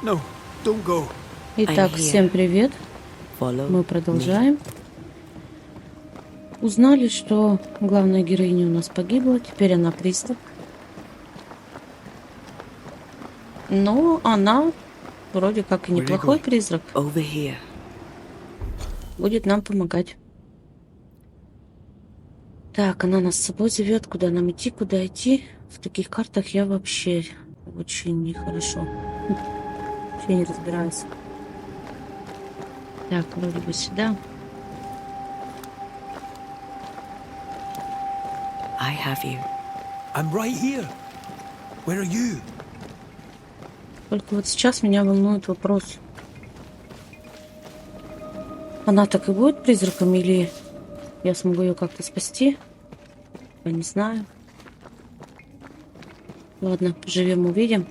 No, don't go. Итак, всем привет. Мы продолжаем. Узнали, что главная героиня у нас погибла. Теперь она призрак. Но она вроде как и неплохой призрак. Будет нам помогать. Так, она нас с собой зовет. Куда нам идти, куда идти. В таких картах я вообще очень нехорошо. Вообще не разбираюсь. Так, вроде бы сюда. I have you. I'm right here. Where are you? Только вот сейчас меня волнует вопрос. Она так и будет призраком, или я смогу ее как-то спасти? Я не знаю. Ладно, поживем, увидим.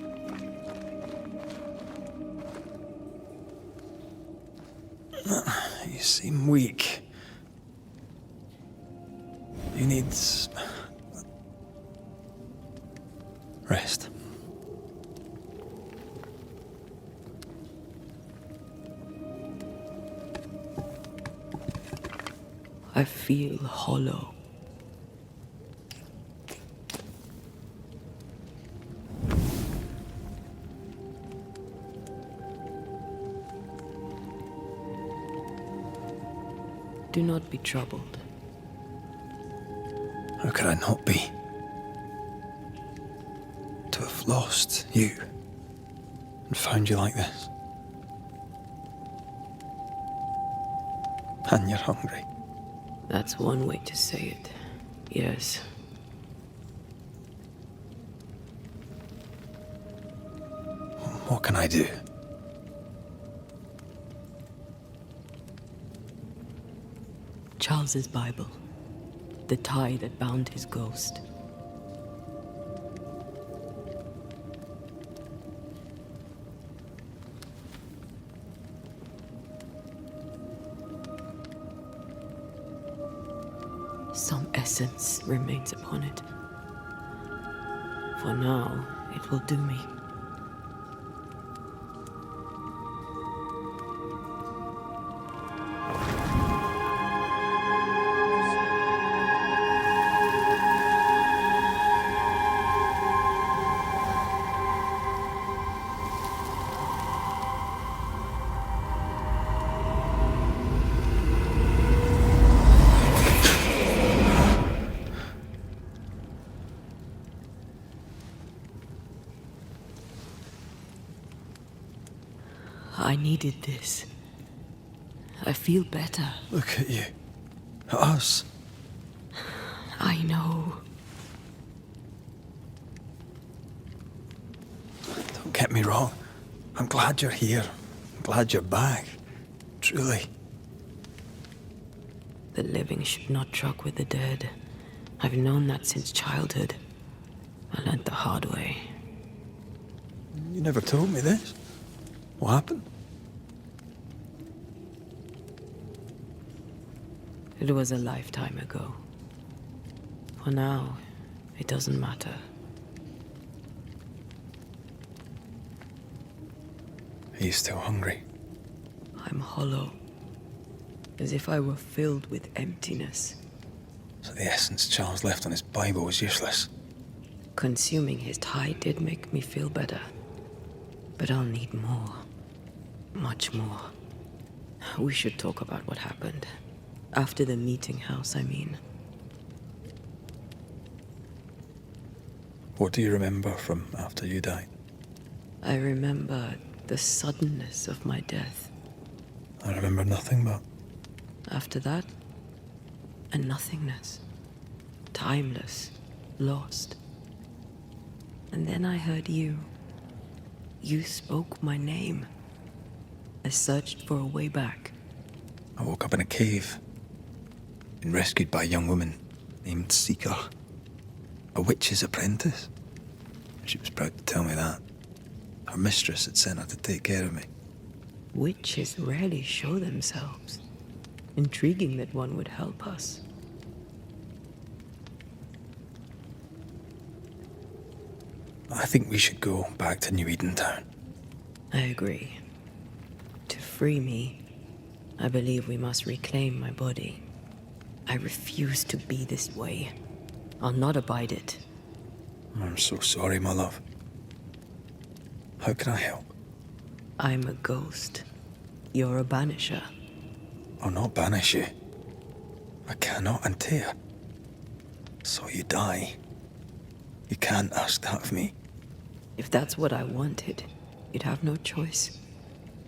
You seem weak. You need rest. I feel hollow. Do not be troubled. How could I not be? To have lost you and found you like this. And you're hungry. That's one way to say it. Yes. What can I do? Charles's Bible. The tie that bound his ghost. Some essence remains upon it. For now, it will do me. I needed this. I feel better. Look at you. At us. I know. Don't get me wrong. I'm glad you're here. I'm glad you're back. Truly. The living should not truck with the dead. I've known that since childhood. I learned the hard way. You never told me this. What happened? It was a lifetime ago. For now, it doesn't matter. Are you still hungry? I'm hollow. As if I were filled with emptiness. So the essence Charles left on his Bible was useless. Consuming his tie did make me feel better. But I'll need more. Much more. We should talk about what happened. After the meeting house, I mean. What do you remember from after you died? I remember the suddenness of my death. I remember nothing but... After that, a nothingness. Timeless. Lost. And then I heard you. You spoke my name. I searched for a way back. I woke up in a cave. Been rescued by a young woman named Seeker. A witch's apprentice. She was proud to tell me that. Her mistress had sent her to take care of me. Witches rarely show themselves. Intriguing that one would help us. I think we should go back to New Eden Town. I agree. To free me, I believe we must reclaim my body. I refuse to be this way. I'll not abide it. I'm so sorry, my love. How can I help? I'm a ghost. You're a banisher. I'll not banish you. I cannot untear. So you die. You can't ask that of me. If that's what I wanted, you'd have no choice.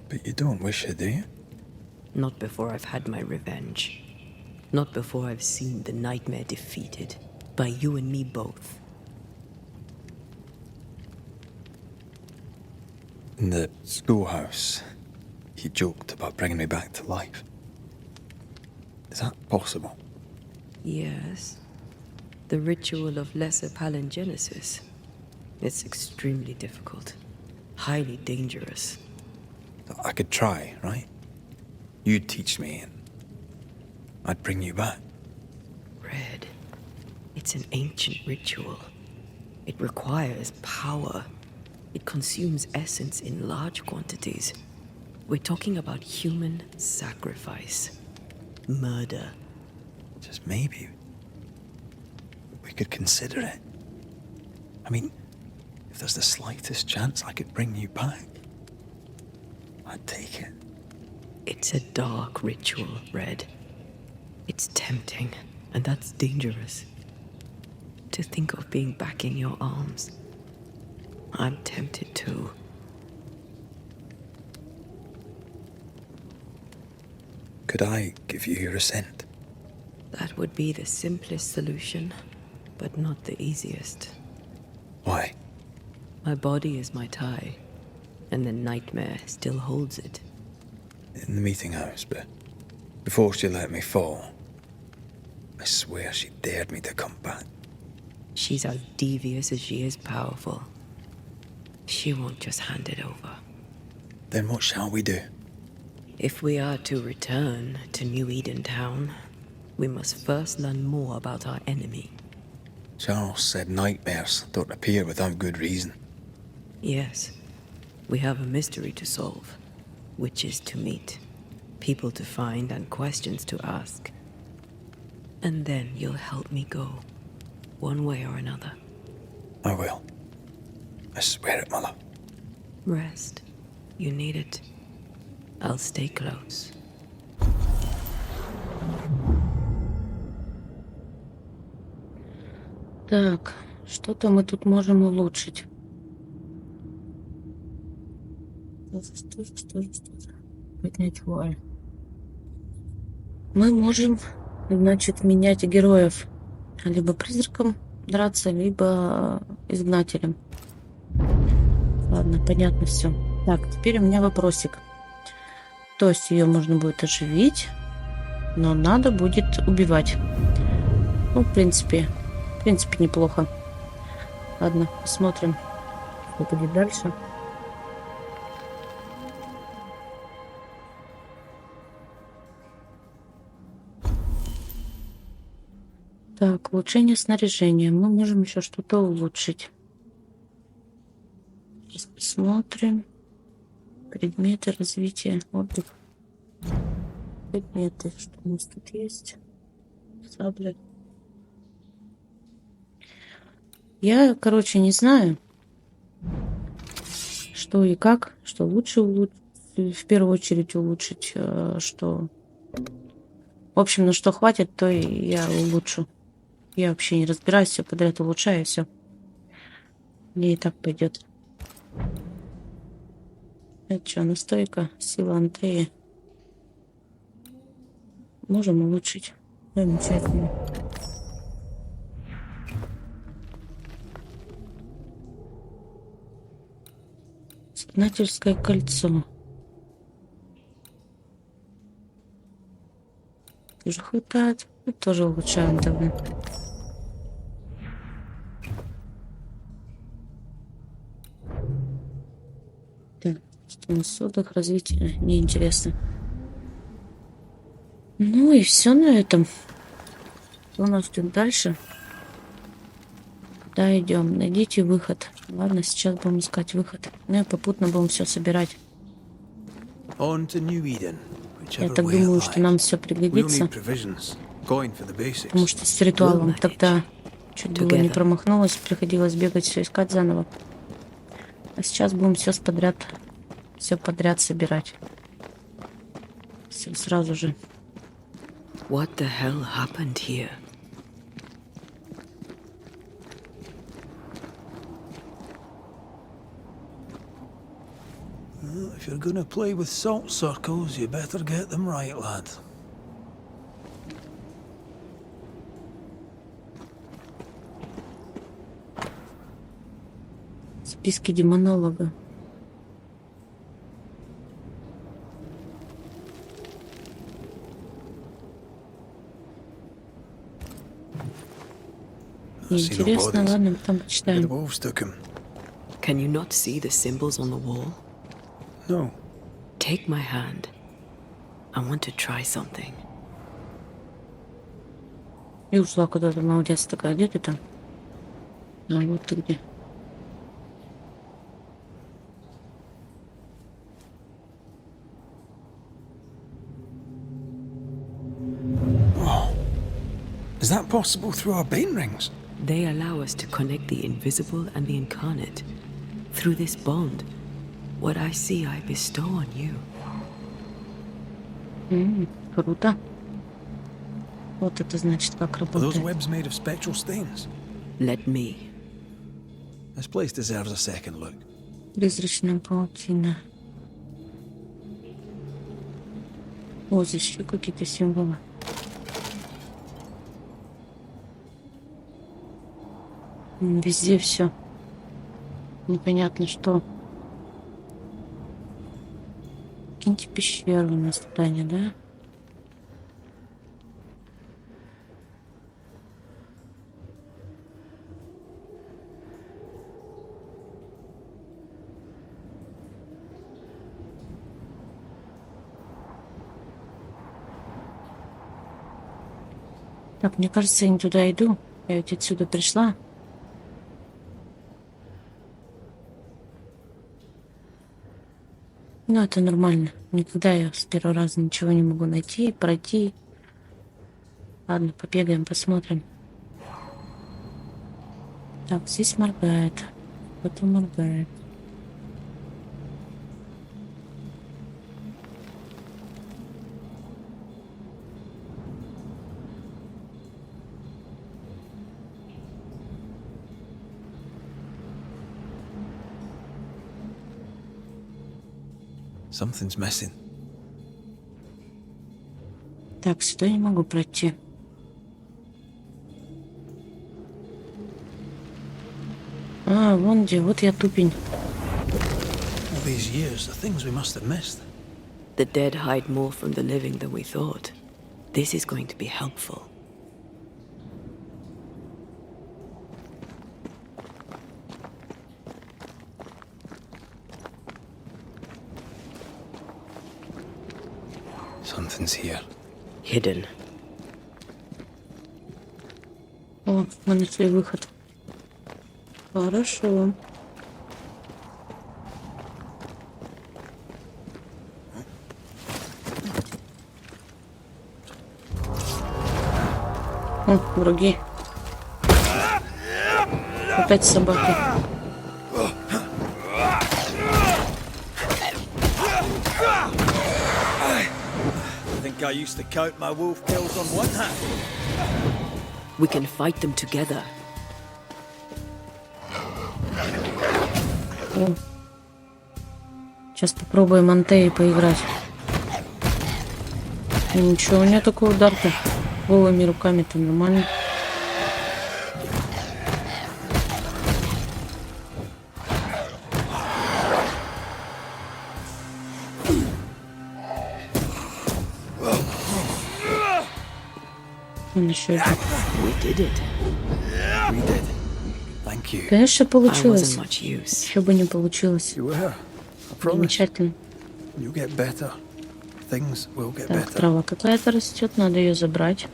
But you don't wish it, do you? Not before I've had my revenge. Not before I've seen the nightmare defeated. By you and me both. In the schoolhouse, you joked about bringing me back to life. Is that possible? Yes. The ritual of lesser palingenesis. It's extremely difficult. Highly dangerous. I could try, right? You'd teach me and I'd bring you back. Red. It's an ancient ritual. It requires power. It consumes essence in large quantities. We're talking about human sacrifice. Murder. Just maybe we could consider it. I mean, if there's the slightest chance I could bring you back, I'd take it. It's a dark ritual, Red. It's tempting, and that's dangerous. To think of being back in your arms. I'm tempted too. Could I give you your assent? That would be the simplest solution, but not the easiest. Why? My body is my tie, and the nightmare still holds it. In the meeting house, but before she let me fall, I swear she dared me to come back. She's as devious as she is powerful. She won't just hand it over. Then what shall we do? If we are to return to New Eden Town, we must first learn more about our enemy. Charles said nightmares don't appear without good reason. Yes, we have a mystery to solve. Witches to meet, people to find, and questions to ask. And then you'll help me go, one way or another. I will. I swear it, my love. Rest. You need it. I'll stay close. Так, что-то мы тут можем улучшить. Что? Поднять вуаль. Мы можем, значит, менять героев. Либо призраком драться, либо изгнателем. Ладно, понятно все. Так, теперь у меня вопросик. То есть ее можно будет оживить, но надо будет убивать. Ну, в принципе неплохо. Ладно, посмотрим, что будет дальше. Так, улучшение снаряжения. Мы можем еще что-то улучшить. Сейчас посмотрим. Предметы развития. Отдых. Предметы. Что у нас тут есть? Сабля. Я, короче, не знаю, что и как, что лучше в первую очередь улучшить, что... В общем, на что хватит, то и я улучшу. Я вообще не разбираюсь, все подряд улучшаю, все. Мне и так пойдет. Это что, настойка, сила Антеи. Можем улучшить. Замечательно. Знательское кольцо. Тоже хватает. Это тоже улучшаем давно. Так, что у нас отдых, развитие. Неинтересно. Ну и все на этом. Что у нас тут дальше? Да, идем. Найдите выход. Ладно, сейчас будем искать выход. Ну и попутно будем все собирать. On to New Eden, Я whichever так way it думаю, что нам lies. все We'll пригодится. need provisions. Going for the Потому basics. что с ритуалом тогда чуть было не промахнулась. Приходилось бегать, все искать заново. А сейчас будем все подряд собирать. Все сразу же. What the hell happened here? Well, if you're gonna play with salt circles, you better get them right, lad. Списки демонолога. Интересно, ладно, потом The почитаем. wolves took him. Can you not see the symbols on the wall? No. Take my hand. I want to try something. И ушла куда-то, молодец такая. Где ты там? А, вот ты где. Is that possible through our bane rings? They allow us to connect the invisible and the incarnate. Through this bond, what I see I bestow on you. Круто. Вот это значит, как Are those работает. webs made of spectral stains? Let me. This place deserves a second look. Призрачная паутина. О, здесь еще какие-то символы. Везде все. Непонятно что. Какие-нибудь пещеры у нас здание, да? Так, мне кажется, я не туда иду. Я ведь отсюда пришла. Ну, это нормально. Никогда я с первого раза ничего не могу найти, пройти. Ладно, побегаем, посмотрим. Так, здесь моргает. Кто-то моргает. Something's missing. Так, сюда не могу пройти. А, вон где, вот я тупень. All these years, the things we must have missed. The dead hide more from the living than we thought. This is going to be helpful. Something's here. Hidden. О, мы нашли выход. Хорошо. О, враги. Опять собаки. I think I used to count my wolf kills on one hand. We can fight them together. О. Сейчас попробуем Антеей поиграть. Ничего, у нее такой удар-то. Голыми руками-то нормально. Он еще идет. We did it. We did. Thank you. Конечно, I получилось. wasn't much use. Еще бы не получилось. You were. I promise. Замечательно. You'll get better. Things will get Так, better. трава какая-то растет, надо ее забрать.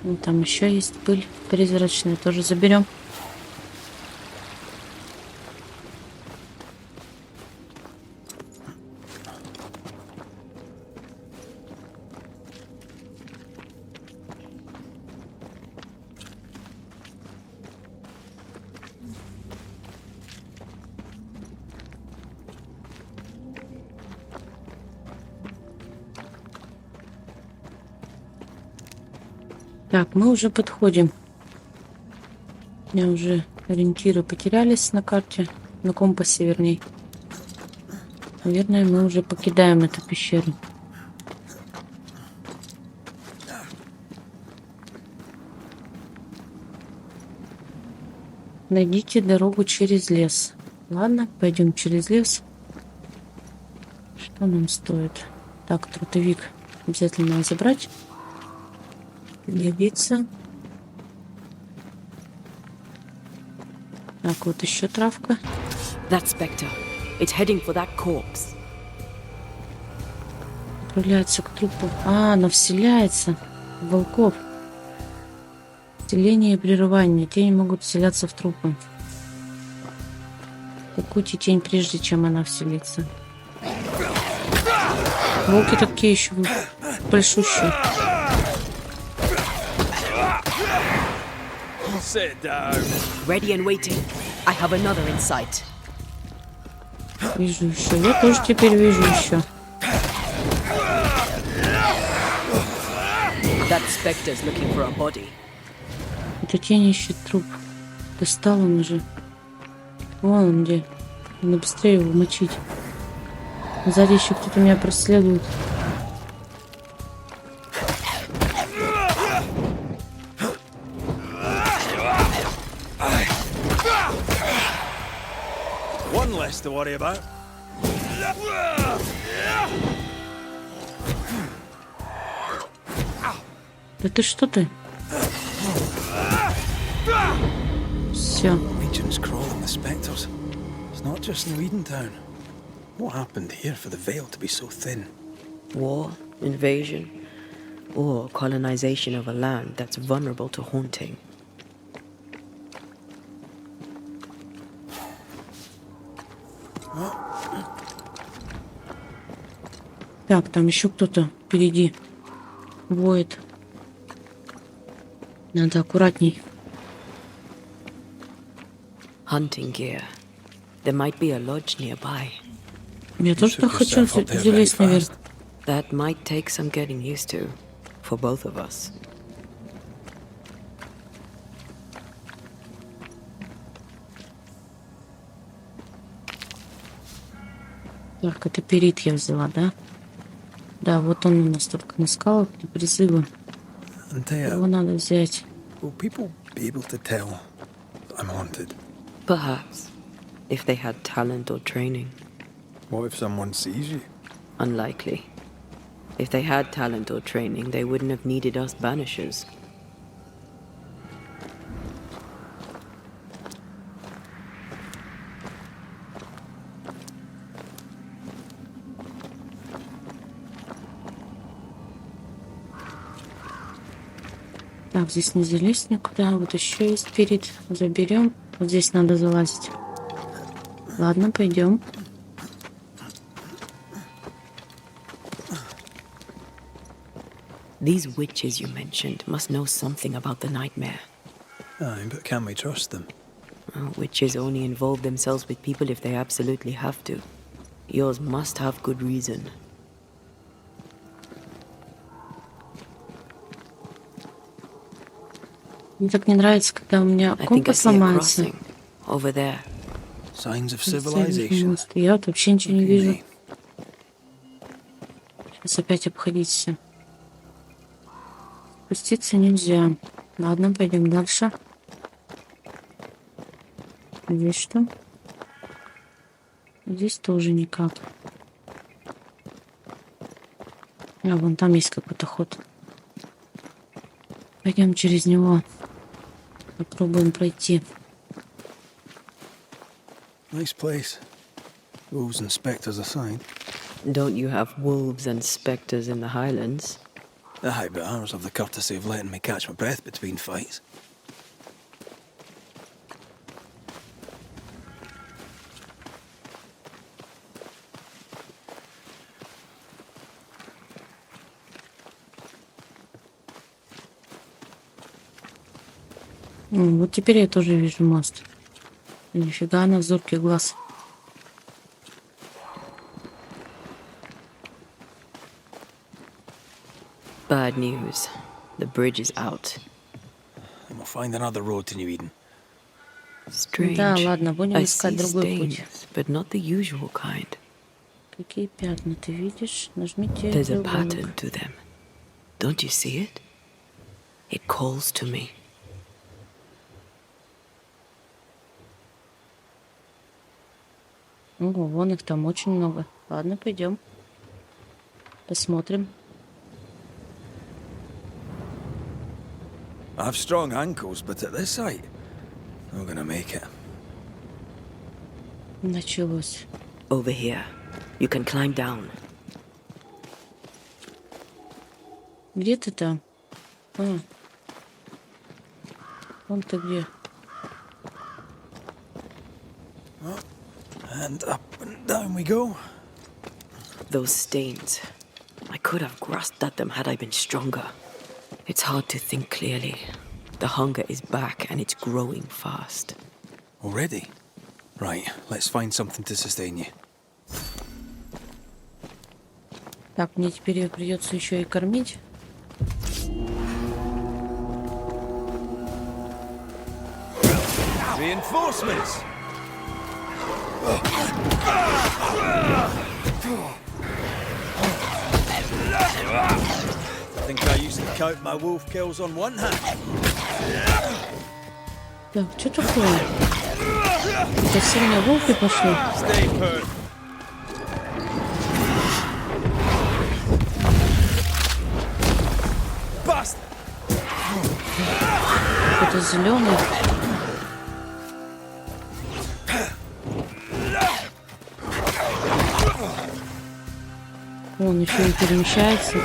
Ну, там еще есть пыль призрачная, тоже заберем. Так, мы уже подходим. У меня уже ориентиры потерялись на карте, на компасе, вернее. Наверное, мы уже покидаем эту пещеру. Найдите дорогу через лес. Ладно, пойдем через лес. Что нам стоит? Так, трутовик обязательно надо забрать. Пригодится. Так, вот еще травка. That spectre. It's heading for that corpse. Отправляется к трупу. А, она вселяется в волков. Вселение и прерывание. Тени могут вселяться в трупы. Укути тень, прежде чем она вселится. Волки такие еще большущие. Ready and waiting. I have another in sight. Вижу еще. Я тоже теперь вижу еще. That spectre's looking for a body. Эта тень ищет труп. Достал он уже. Вон он где. Надо быстрее его мочить. Сзади еще кто-то меня преследует. One less to worry about. Да ты что ты? Все. Legion's crawling the spectres. It's not just in Edentown. What happened here for the veil to be so thin? War, invasion, or colonization of a land that's vulnerable to haunting. Так, там еще кто-то впереди воет. Надо аккуратней. Hunting gear. There might be a lodge nearby. Я тоже так хочу залезть наверх. That might take some getting used to, for both of us. Так, это перит я взяла, да? Да, вот он у нас только на скалах, для призыва. Его надо взять. Will people be able to tell that I'm haunted? Perhaps, if they had talent or training. What if someone sees you? Unlikely. If they had talent or training, they wouldn't have needed us banishers. Так, здесь не залезть никуда. Вот еще есть перит. Заберем. Вот здесь надо залазить. Ладно, пойдем. These witches you mentioned must know something about the nightmare. Aye, but can we trust them? Witches only involve themselves with people if they absolutely have to. Yours must have good reason. Мне так не нравится, когда у меня I think I компас see a ломается. crossing over there. Signs of civilization. Я вот вообще ничего не вижу. Really? Сейчас опять обходить все. Спуститься нельзя. Ладно, пойдем дальше. Здесь что? Здесь тоже никак. А, вон там есть какой-то ход. Пойдем через него. Попробуем пройти. Nice place. Wolves and spectres aside. Don't you have wolves and spectres in the Highlands? Aye, but ours have the courtesy of letting me catch my breath between fights. Вот теперь я тоже вижу мост. Нифига она зоркий глаз. Bad news. The bridge is out. And we'll find another road to New Eden. Strange. Да, ладно, будем I искать see другой путь. stains, but not the usual kind. Какие пятна ты видишь? Нажмите There's a треугольник. pattern to them. Don't you see it? It calls to me. Ого, вон их там очень много. Ладно, пойдем. Посмотрим. I have strong ankles, but at this height, not gonna make it. Началось. Over here. You can climb down. Где ты там? А. Вон ты где. And up and down we go. Those stains. I could have grasped at them had I been stronger. It's hard to think clearly. The hunger is back and it's growing fast. Already? Right, let's find something to sustain you. Так, мне теперь ее придется еще и кормить. Reinforcements! I think I used to count my wolf kills on one hand. Так, что такое? Это сильно волки пошли. Stay put. Bust! Это зеленый. Он еще и перемещается.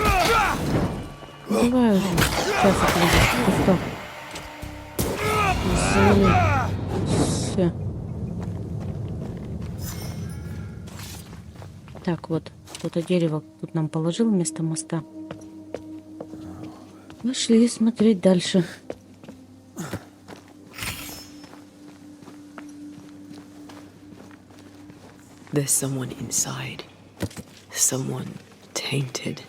Давай уже. Сейчас это все. Так, вот. Кто-то дерево тут нам положил вместо моста. Пошли смотреть дальше. There's someone inside. Someone tainted.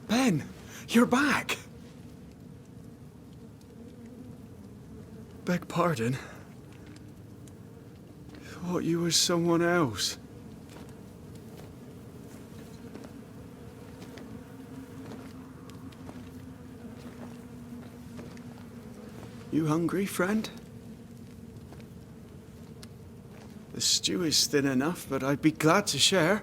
Ben, you're back. Beg pardon. Thought you was someone else. You hungry, friend? The stew is thin enough, but I'd be glad to share.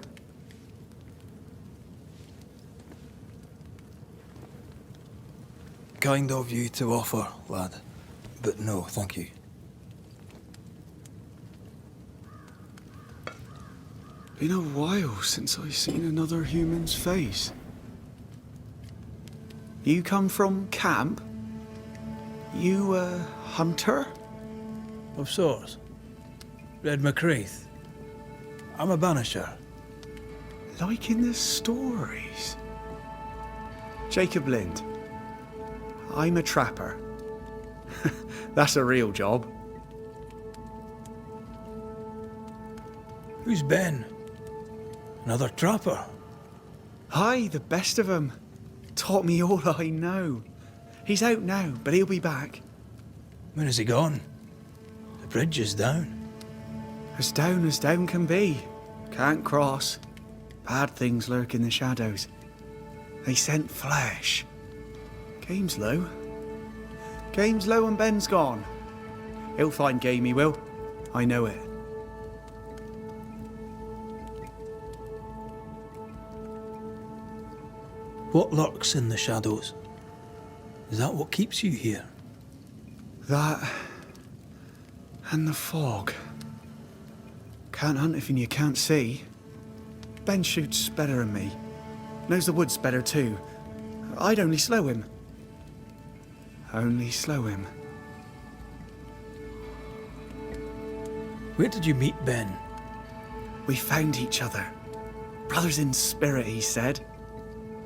Kind of you to offer, lad. But no, thank you. Been a while since I've seen another human's face. You come from camp? You a hunter? Of sorts. Red McCraith. I'm a banisher. Like in the stories. Jacob Lind. I'm a trapper. That's a real job. Who's Ben? Another trapper? Aye, the best of 'em. Taught me all I know. He's out now, but he'll be back. When is he gone? The bridge is down. As down can be. Can't cross. Bad things lurk in the shadows. They scent flesh. Game's low. Game's low and Ben's gone. He'll find game, he will. I know it. What lurks in the shadows? Is that what keeps you here? That and the fog. Can't hunt if you can't see. Ben shoots better than me. Knows the woods better too. I'd only slow him. Only slow him. Where did you meet Ben? We found each other. Brothers in spirit, he said.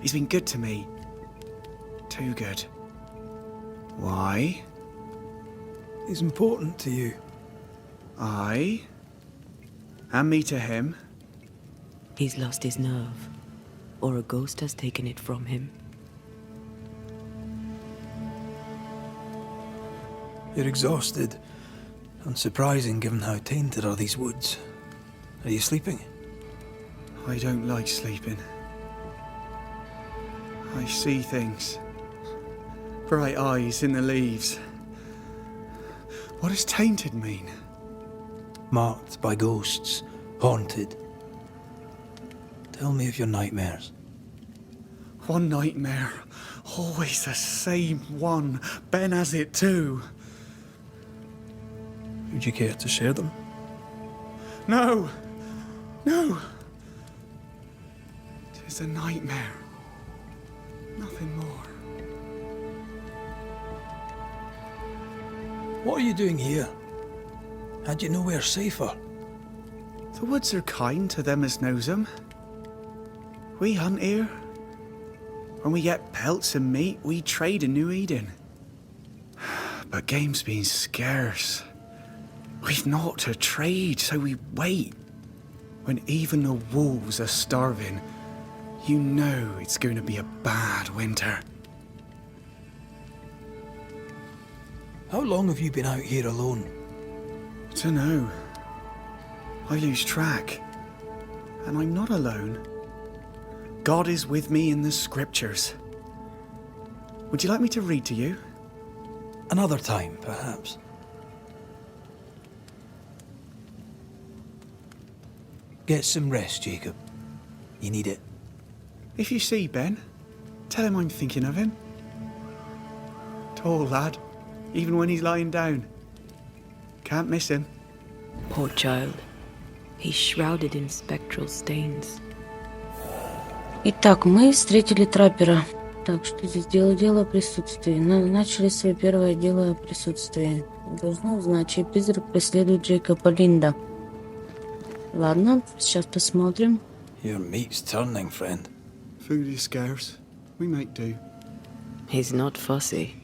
He's been good to me. Too good. Why? He's important to you. I? And me to him? He's lost his nerve, or a ghost has taken it from him. You're exhausted. Unsurprising given how tainted are these woods. Are you sleeping? I don't like sleeping. I see things. Bright eyes in the leaves. What does tainted mean? Marked by ghosts. Haunted. Tell me of your nightmares. One nightmare. Always the same one. Ben has it too. Would you care to share them? No! No! 'Tis a nightmare. Nothing more. What are you doing here? Had you nowhere safer? The woods are kind to them as knows 'em. We hunt here. When we get pelts and meat, we trade in New Eden. But game's been scarce. We've naught to trade, so we wait. When even the wolves are starving, you know it's going to be a bad winter. How long have you been out here alone? Dunno. I lose track. And I'm not alone. God is with me in the scriptures. Would you like me to read to you? Another time, perhaps. Get some rest, Jacob. You need it. If you see Ben, tell him I'm thinking of him. Tall lad, even when he's lying down. Can't miss him. Poor child. He's shrouded in spectral stains. Итак, мы встретили траппера. Так, что здесь? Дело о присутствии. Начали свое первое дело о присутствии. Должно узнать, чей призрак преследует Джейкоба Линда. Ладно, сейчас посмотрим. Your meat's turning, friend. Food is scarce. We make do. He's not fussy.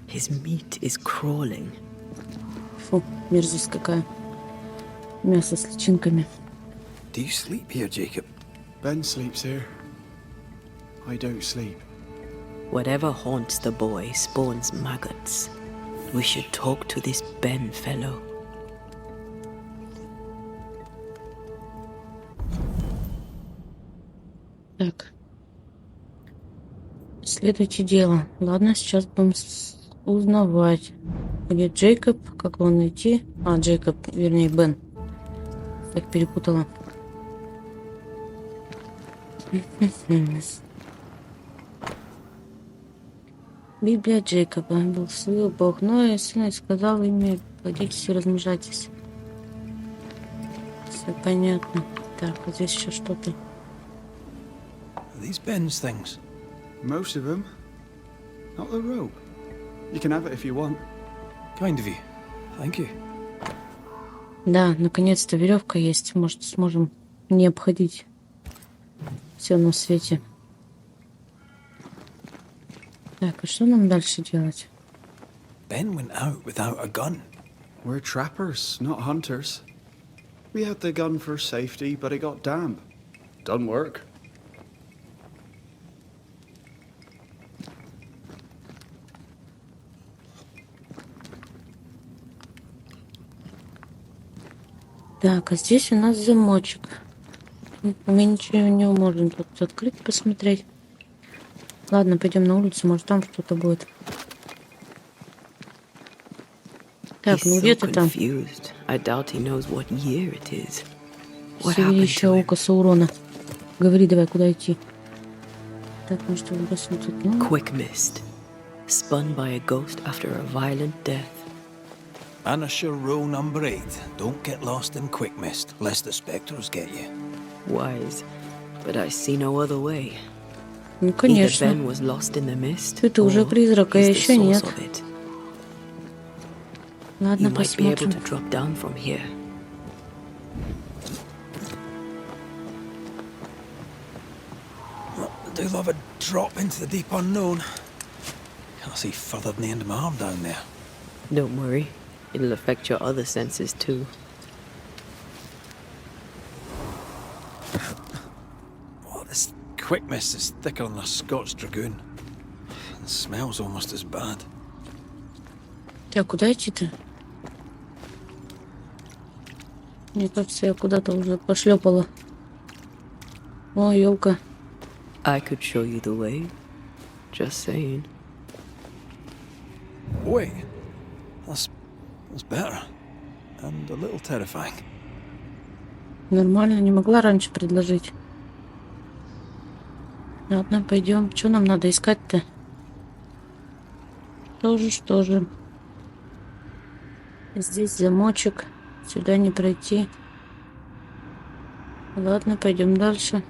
His meat is crawling. Фу, мерзость какая. Мясо с личинками. Do you sleep here, Jacob? Ben sleeps here. I don't sleep. Whatever haunts the boy spawns maggots. We should talk to this Ben fellow. Так. Следуйте дело. Ладно, сейчас будем узнавать. Где Джейкоб? Как его найти? А, Джейкоб, вернее, Бен. Так перепутала. Библия Джейкоба. Был слыл Бог Ноя, сына, и сказал ими: плодитесь и размножайтесь. Все понятно. Так, вот здесь еще что-то. Are these Ben's things? Most of them. Not the rope. You can have it if you want. Kind of you. Thank you. Да, наконец-то веревка есть. Может, сможем не обходить все на свете. Так, а что нам дальше делать? Ben went out without a gun. We're trappers, not hunters. We had the gun for safety, but it got damp. Doesn't work. Так, а здесь у нас замочек. Мы ничего не можем тут открыть, посмотреть. Ладно, пойдем на улицу, может там что-то будет. Так, ну где ты там? Севери еще око Саурона. Говори давай, куда идти. Так, может, выбросим тут, ну, Quick mist. Spun by a ghost after a violent death. Anisher rule number 8. Don't get lost in quick mist, lest the spectres get you. Wise. But I see no other way. ну, Either конечно. Ben was lost in the mist, Ты уже or призрак, а he's я the еще source нет. of it. Ладно, You might be able посмотрим. to drop down from here. I do love a drop into the deep unknown. Can't see further than the end of my arm down there. Don't worry. It'll affect your other senses too. Oh, this quick mist is thicker than a Scotch dragoon. It smells almost as bad. Так, куда идти-то? Мне кажется, я куда-то уже пошлепала. О, елка. I could show you the way. Just saying. Wait, that's better. And a little terrifying. Нормально, не могла раньше предложить. Ладно, пойдем. Что нам надо искать-то? Что же? Здесь замочек. Сюда не пройти. Ладно, пойдем дальше.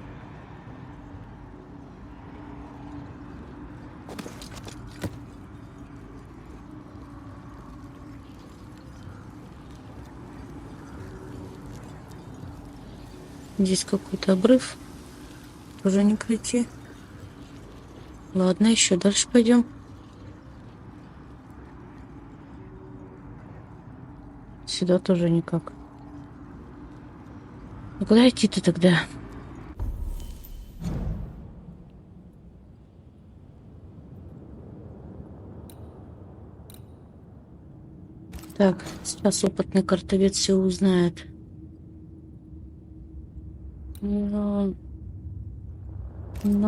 Здесь какой-то обрыв. Уже не пройти. Ладно, еще дальше пойдем. Сюда тоже никак. Ну куда идти-то тогда? Так, сейчас опытный картовец все узнает. Ну,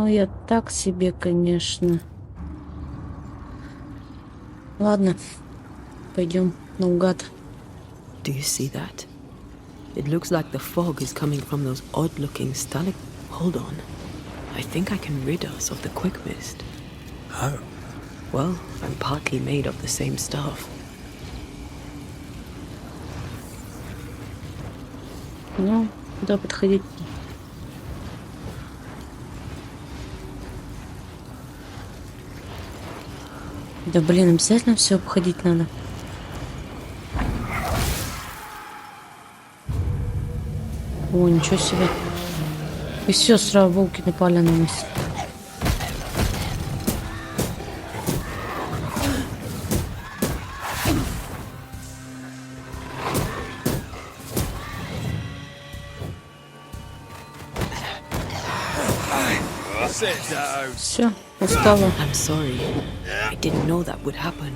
я так себе, конечно. Ладно, пойдем наугад. Do you see that? It looks like the fog is coming from those odd-looking stalagmites. Hold on. I think I can rid us of the quick mist. How? Well, I'm partly made of the same stuff. Ну, куда подходить? Да блин, обязательно все обходить надо. О, ничего себе. И все, сразу волки напали на нас. Все, устала. I'm sorry. I didn't know that would happen.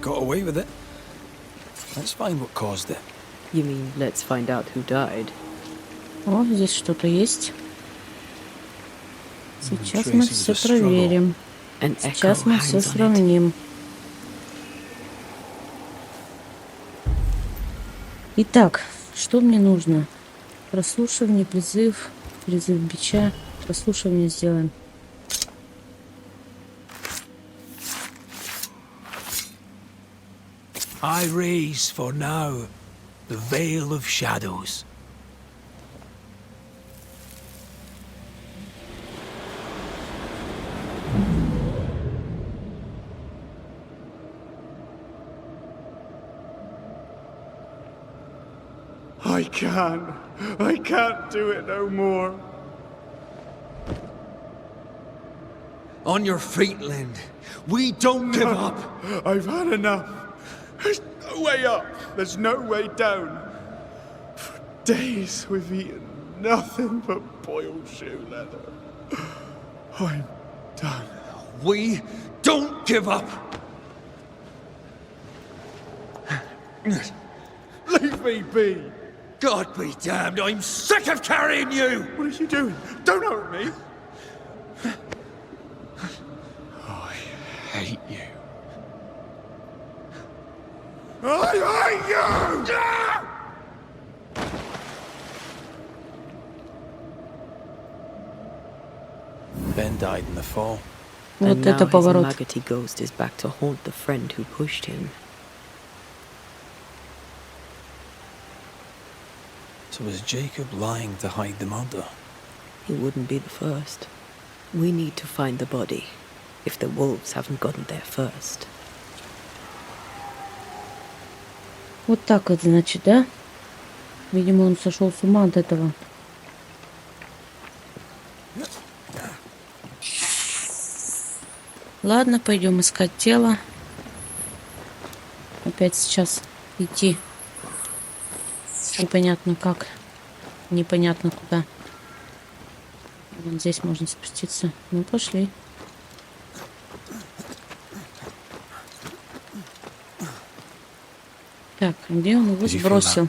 Got away with it. Let's find what caused it. You mean, let's find out who died? О, здесь что-то есть. Сейчас мы все проверим. An Сейчас echo мы все hangs on it. сравним. Итак, что мне нужно? Прослушивание, призыв бича. Прослушивание сделаем. I raise for now the veil of shadows. I can't do it no more. On your feet, Lind. We don't give up. I've had enough. There's no way up. There's no way down. For days we've eaten nothing but boiled shoe leather. I'm done. We don't give up. Leave me be. God be damned, I'm sick of carrying you! What are you doing? Don't hurt me. I hate you. I hate you! Ben died in the fall. Вот And это now his поворот. maggoty ghost is back to haunt the friend who pushed him. So was Jacob lying to hide the murder? He wouldn't be the first. We need to find the body, if the wolves haven't gotten there first. Вот так вот, значит, да? Видимо, он сошел с ума от этого. Ладно, пойдем искать тело. Опять сейчас идти. Непонятно как. Непонятно куда. Вот здесь можно спуститься. Ну, пошли. Так, где он его сбросил?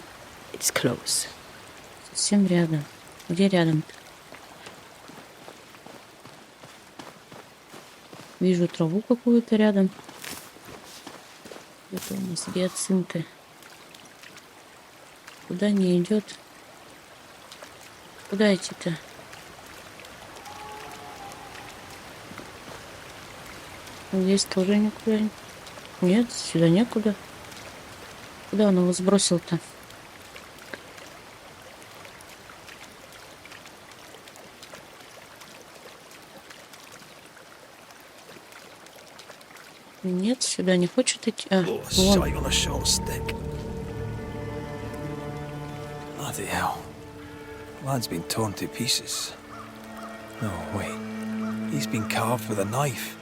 It's close. Совсем рядом. Где рядом? Вижу траву какую-то рядом. Это у нас гиацинты. Куда не идет? Куда идти-то? Здесь тоже никуда. Нет, сюда некуда. Куда он его сбросил-то? Нет, сюда не хочет идти. А, Oh, a вон. sight on a short stick. Bloody hell. Lad's been torn to pieces. No, wait. He's been carved with a knife.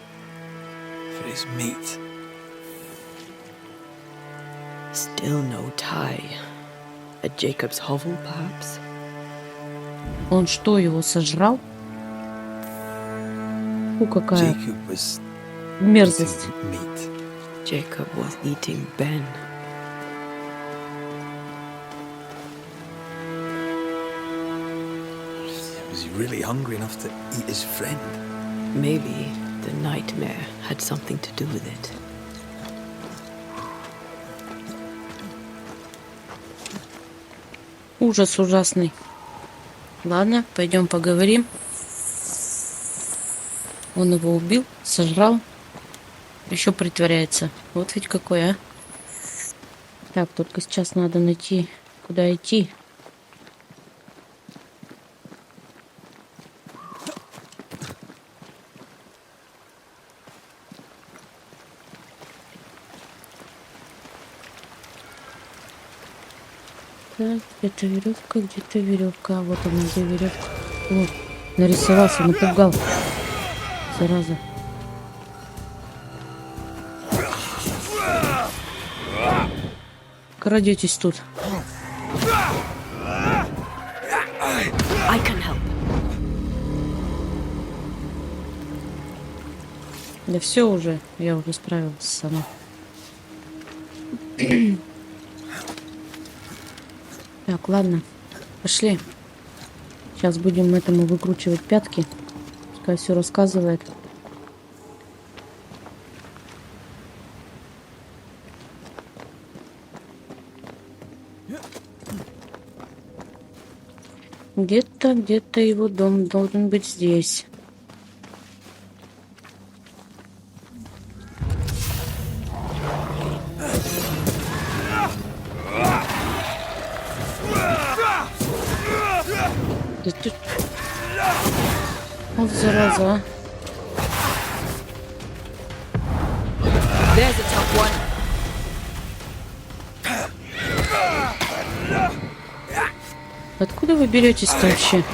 For his meat. Still no tie. At Jacob's hovel, perhaps? Он что, его сожрал? Фу, какая Jacob was мерзость. eating meat. Jacob was eating Ben. Was he really hungry enough to eat his friend? Maybe the nightmare had something to do with it. Ужас ужасный. Ладно, пойдем поговорим. Он его убил, сожрал. Еще притворяется. Вот ведь какой, а. Так, только сейчас надо найти, куда идти. Так, где-то веревка, где-то веревка. А вот она, где веревка. О, нарисовался, напугал. Зараза. Крадетесь тут. I can help. Да все уже, я уже справилась сама. Так, ладно, пошли. Сейчас будем этому выкручивать пятки. Пускай все рассказывает. Где-то его дом должен быть здесь. Да ты... Вот зараза, а. There's a tough one. Откуда вы беретесь-то вообще?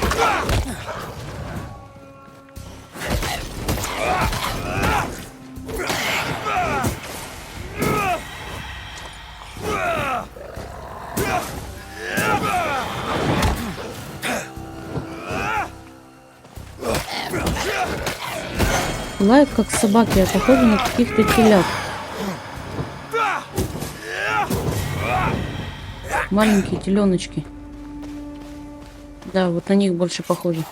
Лают как собаки, а похожи на каких-то телят. Маленькие теленочки. Да, вот на них больше похоже.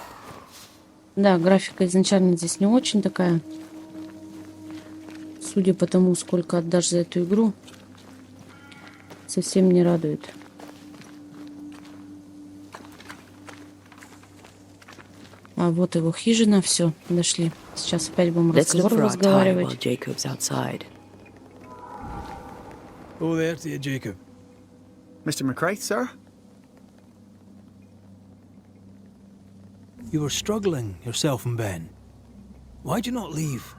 Да, графика изначально здесь не очень такая. Судя по тому, сколько отдашь за эту игру, совсем не радует. А вот его хижина, все, подошли. Сейчас опять будем Let's look разговор for our tie while разговаривать. Jacob's outside. Oh, there to you, Jacob. Mr. McCraith, sir? You were struggling, yourself and Ben. Why'd you not leave?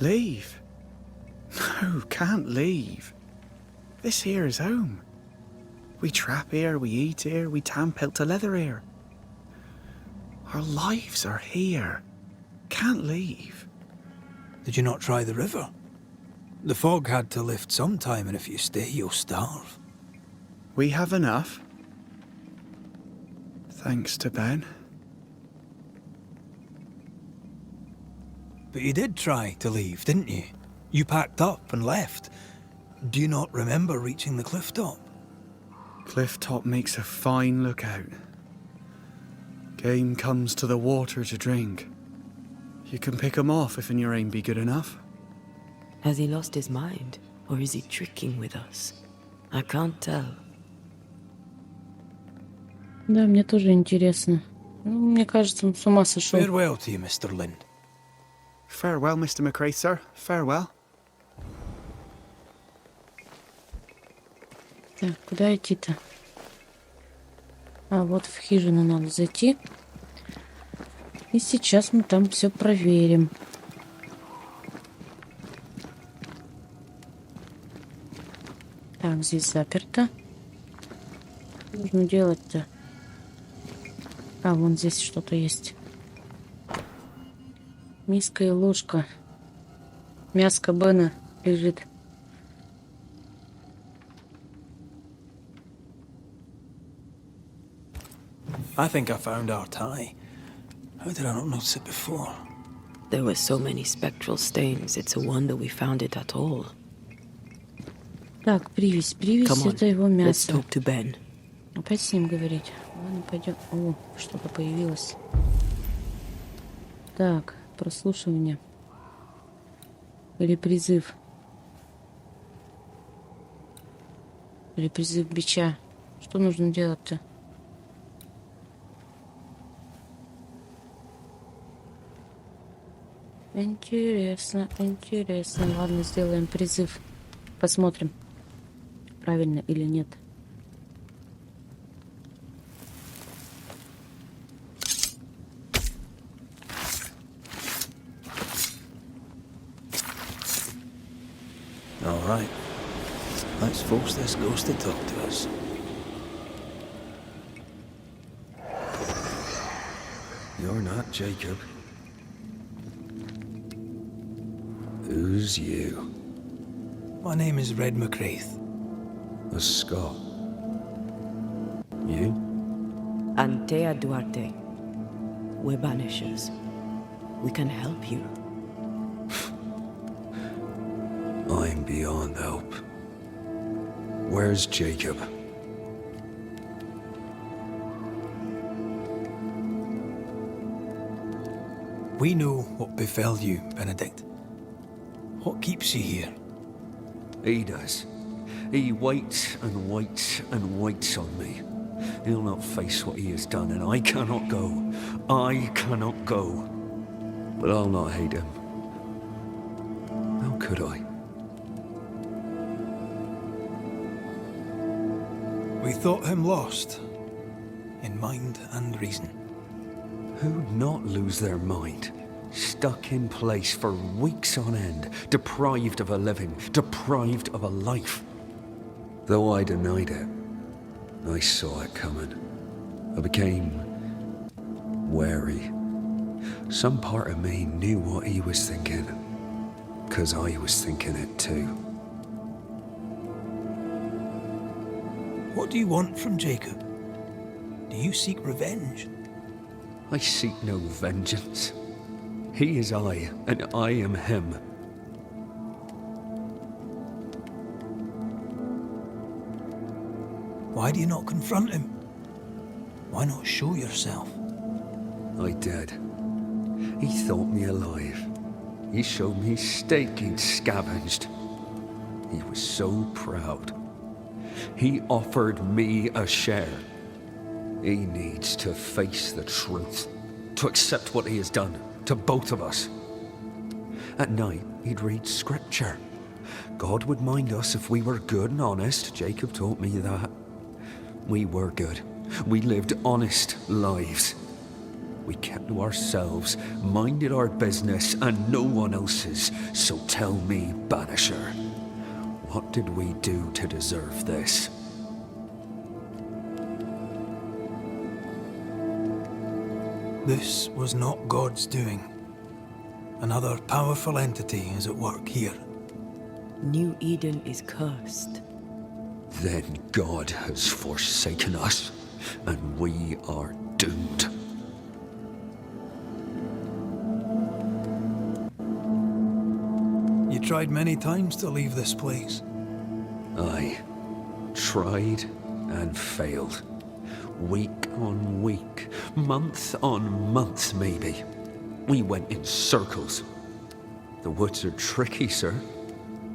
Leave? No, can't leave. This here is home. We trap here, we eat here, we tan pelt to leather here. Our lives are here. Can't leave. Did you not try the river? The fog had to lift sometime, and if you stay, you'll starve. We have enough. Thanks to Ben. But you did try to leave, didn't you? You packed up and left. Do you not remember reaching the cliff top? Cliff top makes a fine lookout. Game comes to the water to drink. You can pick 'em off if your aim be good enough. Has he lost his mind? Or is he tricking with us? I can't tell. Да, мне тоже интересно. Ну, мне кажется, он с ума сошел. Farewell to you, Mr. Lind. Farewell, Mr. McCraith, sir. Farewell. Так, куда идти-то? А, вот в хижину надо зайти. И сейчас мы там все проверим. Так, здесь заперто. Что нужно делать-то? А, вон здесь что-то есть. Миска и ложка. Мяско Бена лежит. I think I found our tie. How did I not notice it before? There were so many spectral stains, it's a wonder we found it at all. Так, привязь. Привязь Come on, это его let's мясо. talk to Ben. Опять с ним говорить. Ладно, пойдем. О, что-то появилось. Так, прослушивание. Или призыв. Или призыв бича. Что нужно делать-то? Интересно, интересно. Ладно, сделаем призыв. Посмотрим, правильно или нет. All right. Let's force this ghost to talk to us. You're not Jacob. Who's you? My name is Red McCraith. A Scot. You? Antea Duarte. We're banishers. We can help you. I'm beyond help. Where's Jacob? We know what befell you, Benedict. What keeps you here? He does. He waits and waits and waits on me. He'll not face what he has done, and I cannot go. I cannot go. But I'll not hate him. How could I? We thought him lost, in mind and reason. Who'd not lose their mind? Stuck in place for weeks on end, deprived of a living, deprived of a life. Though I denied it, I saw it coming. I became wary. Some part of me knew what he was thinking, 'cause I was thinking it too. What do you want from Jacob? Do you seek revenge? I seek no vengeance. He is I, and I am him. Why do you not confront him? Why not show yourself? I did. He thought me alive. He showed me steak he'd scavenged. He was so proud. He offered me a share. He needs to face the truth. to accept what he has done to both of us. At night, he'd read scripture. God would mind us if we were good and honest. Jacob taught me that. We were good. We lived honest lives. We kept to ourselves, minded our business and no one else's. So tell me, Banisher, what did we do to deserve this? This was not God's doing. Another powerful entity is at work here. New Eden is cursed. Then God has forsaken us, and we are doomed. You tried many times to leave this place. I tried and failed. Week on week, month on month maybe. We went in circles. The woods are tricky, sir.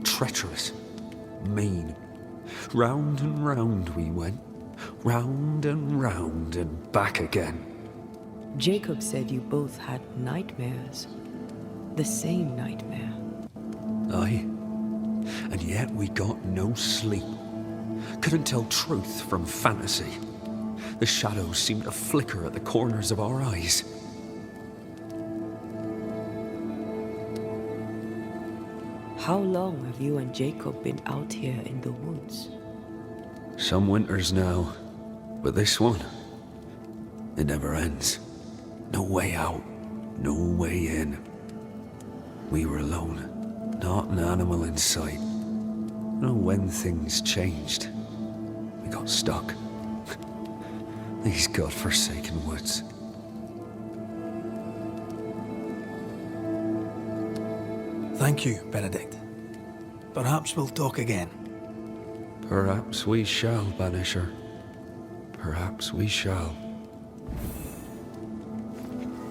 Treacherous. Mean. Round and round we went. Round and back again. Jacob said you both had nightmares. The same nightmare. Aye. And yet we got no sleep. Couldn't tell truth from fantasy. The shadows seemed to flicker at the corners of our eyes. How long have you and Jacob been out here in the woods? Some winters now, but this one, it never ends. No way out, no way in. We were alone, not an animal in sight. No, when things changed, we got stuck. These godforsaken woods. Thank you, Benedict. Perhaps we'll talk again. Perhaps we shall, Banisher. Perhaps we shall.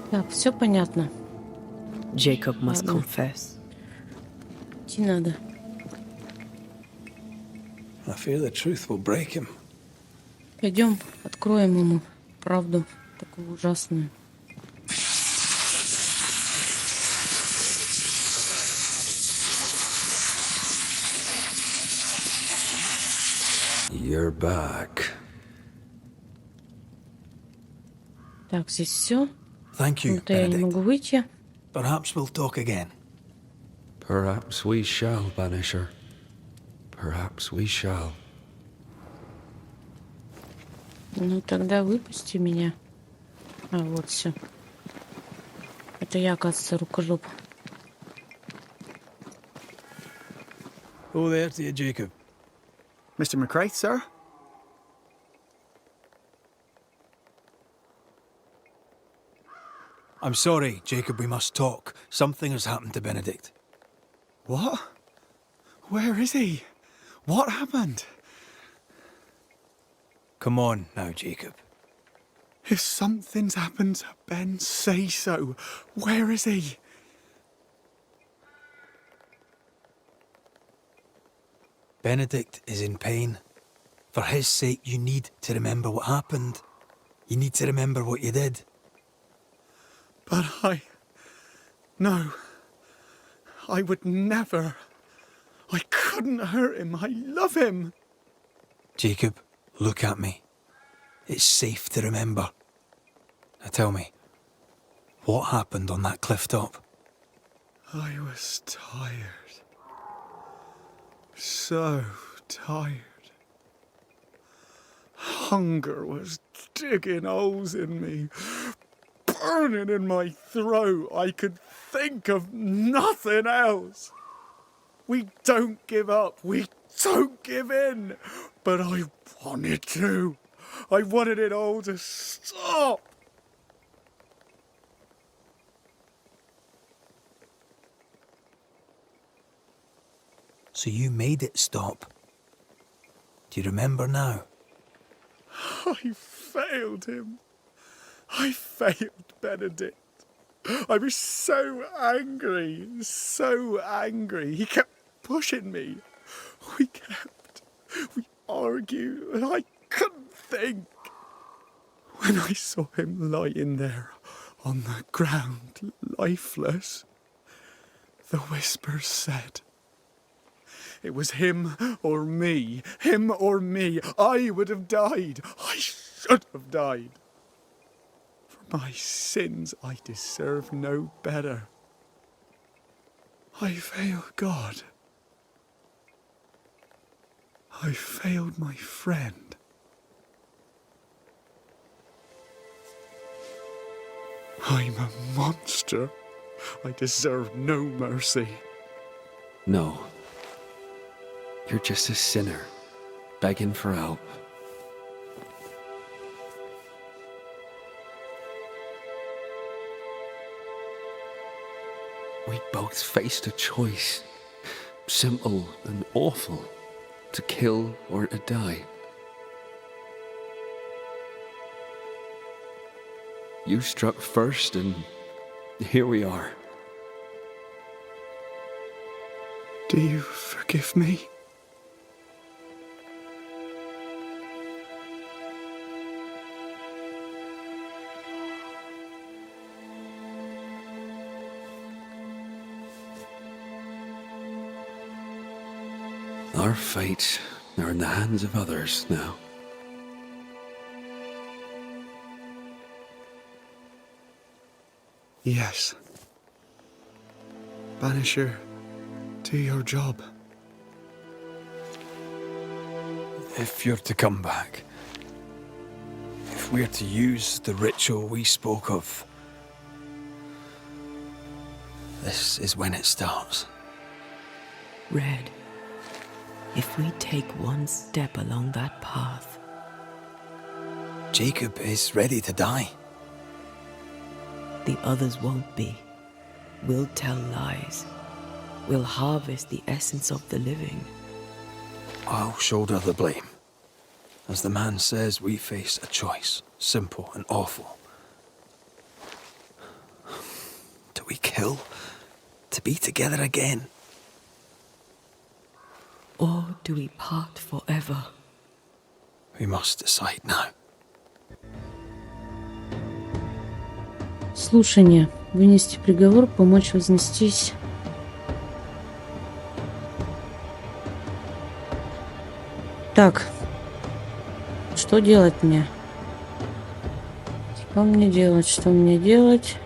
Так, все понятно. Jacob must Ладно. confess. Идти надо. I fear the truth will break him. Пойдем, откроем ему правду такую ужасную. You're back. Так, здесь все. Thank you, Вот я не Benedict. могу выйти. Perhaps we'll talk again. Perhaps we shall, Banisher. Perhaps we shall. Ну тогда выпусти меня. А, вот все. Это я, оказывается, рукожоп. Oh, there to you, Jacob. Mr. McCraith, sir? I'm sorry, Jacob, we must talk. Something has happened to Benedict. What? Where is he? What happened? Come on now, Jacob. If something's happened to Ben, say so. Where is he? Benedict is in pain. For his sake, you need to remember what happened. You need to remember what you did. But No. I would never. I couldn't hurt him. I love him. Jacob, look at me. It's safe to remember. Now tell me, what happened on that cliff top? I was tired. So tired. Hunger was digging holes in me, burning in my throat. I could think of nothing else. We don't give up. We don't give in. But I wanted to. I wanted it all to stop. So you made it stop. Do you remember now? I failed him. I failed Benedict. I was so angry, so angry. He kept pushing me. We argued, and I couldn't think. When I saw him lying there, on the ground, lifeless. The whispers said, it was him or me, him or me. I would have died. I should have died. For my sins, I deserve no better. I failed God. I failed my friend. I'm a monster. I deserve no mercy. No. You're just a sinner, begging for help. We both faced a choice, simple and awful, to kill or to die. You struck first, and here we are. Do you forgive me? Our fates are in the hands of others now. Yes. Banisher, do your job. If you're to come back, if we're to use the ritual we spoke of, this is when it starts. Red, if we take one step along that path, Jacob is ready to die. the others won't be. We'll tell lies. We'll harvest the essence of the living. I'll shoulder the blame. As the man says, we face a choice, simple and awful. Do we kill to be together again? Or do we part forever? We must decide now. Слушание. Вынести приговор, помочь вознестись. Так. Что делать мне? Что мне делать? Что мне делать?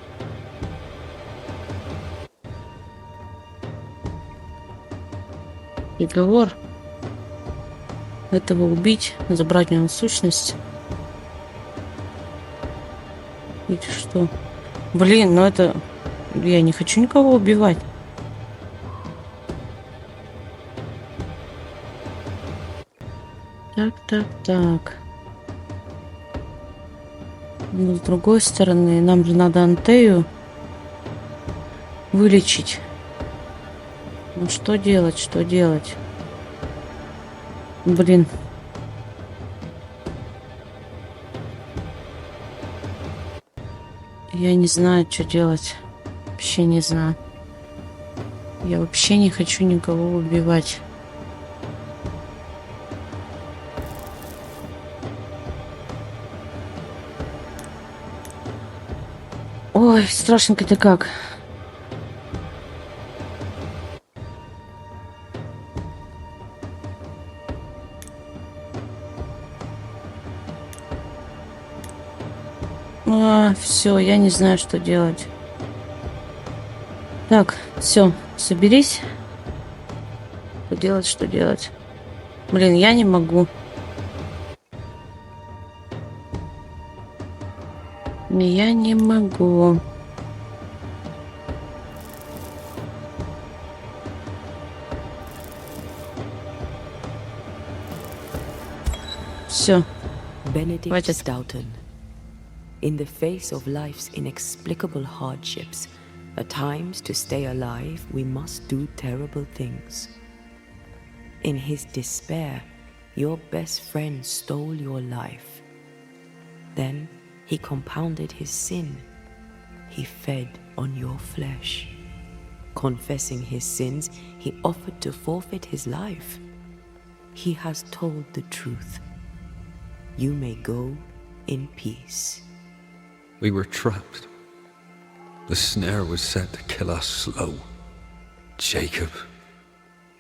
Приговор. Этого убить, забрать у него сущность. Или что? Блин, ну это... Я не хочу никого убивать. Так. Но с другой стороны, нам же надо Антею вылечить. Ну что делать? Блин. Я не знаю, что делать. Вообще не знаю. Я вообще не хочу никого убивать. Ой, страшненько-то как. Все, я не знаю, что делать. Так, все, соберись. Что делать? Блин, я не могу. Я не могу. Все. Benedict Хватит. Stoughton. In the face of life's inexplicable hardships, at times to stay alive, we must do terrible things. In his despair, your best friend stole your life. Then he compounded his sin. He fed on your flesh. Confessing his sins, he offered to forfeit his life. He has told the truth. You may go in peace. We were trapped, The snare was set to kill us slow. Jacob,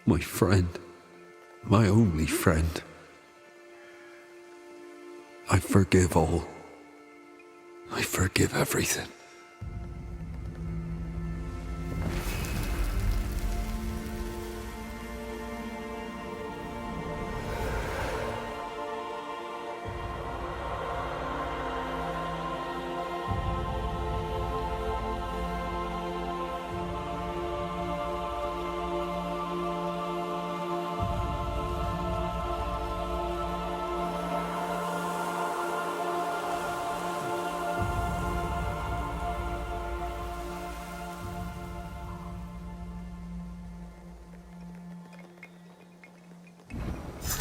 my friend, my only friend. I forgive all. I forgive everything.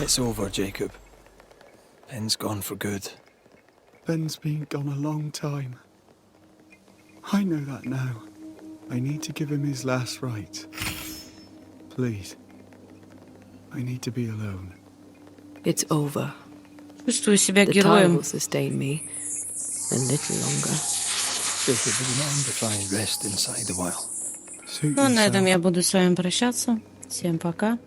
It's over, Jacob. Ben's gone for good. Ben's been gone a long time. I know that now. I need to give him his last rites. Please. I need to be alone. It's over. Чувствую себя The time героем. will sustain me a little longer. Jacob, would you mind if I rest inside a while? Suit Ну, а на этом yourself. я буду с вами прощаться. Всем пока.